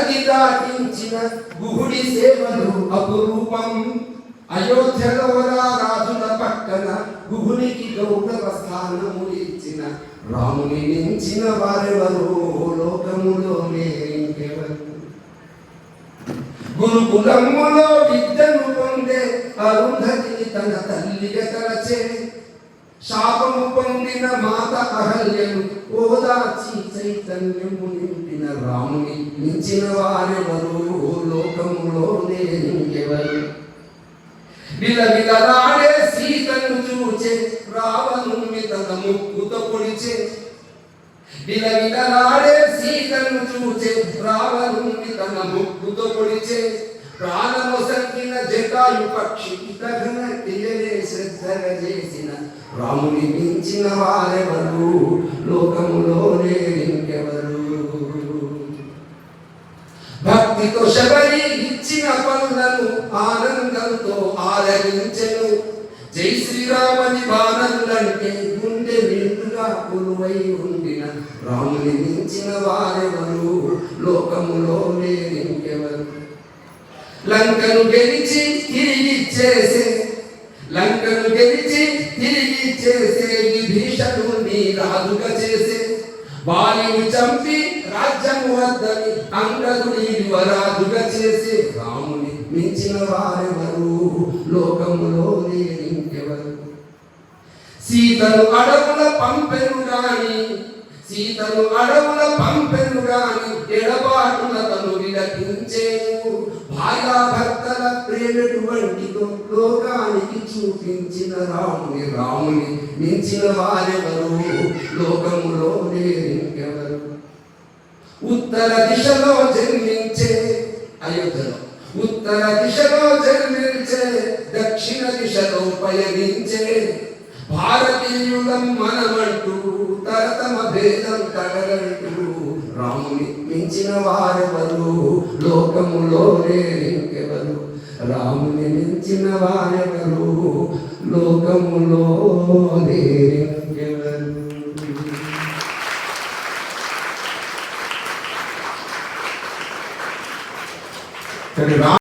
నది దాటించిన గుహుడి సేవలు అపురూపం. అయోధ్యలో రాజుల పక్కన గుహునికి గౌరవ స్థానము ఇచ్చిన రాముని మించిన వారెవరు లోకములోనే ఇంకెవరు. గురుకులములో విద్యను పొందే అరుంధతిని తన తల్లిగా తలచే శాపము పొందిన మాత అహల్యను ఓదాచి చైతన్యము నింపిన రాముని మించిన వారెవరు లోకములోనే ఇంకెవరు. విలవిలలాడే సీతను చూచే రావణుని తన ముక్కుతో పొడిచే. విలవిలలాడే సీతను చూచే రావణుని తన ముక్కుతో పొడిచే. ప్రాణము సంకిన జటాయు పక్షి దహన క్రియలే శ్రద్ధగా చేసిన రాముని మించిన వారెవరు లోకములోనే ఇంకెవరు. భక్తితో శబరి ఇచ్చిన పనులను ఆనందంతో ఆలగించెను. జై శ్రీరామని బాణములంటే గుండె నిండుగా కొలువై ఉండిన రాముని మించిన వారెవరు లోకములోనే ఇంకెవరు. లంకను గెలిచి తిరిగి చేసే విభీషణుని రాజుగా చేసే. వాలిని చంపి రాజ్యము వద్దని అంగదుని యువరాజుగా చేసే రాముని మించిన వారెవరు లోకములోనే ఇంకెవరు. సీతను అడవుల పంపెను గాని ఎడబాటున తను విలపించేను. భార్యాభర్తల ప్రేమటువంటిదో లోకానికి చూపించిన రాముని మించిన వారెవరు లోకములోనే ఇంకెవరు. ఉత్తర దిశలో జన్మించే అయోధ్యలో దక్షిణ దిశలో పయనించే భారతీయులం మనమంటూ తరతమ భేదం తగలంటూ రాముని మించిన వారెవరు లోకములోనే ఇంకెవరు. రాముని మించిన వారెవరు లోకములోనే ఇంకెవరు.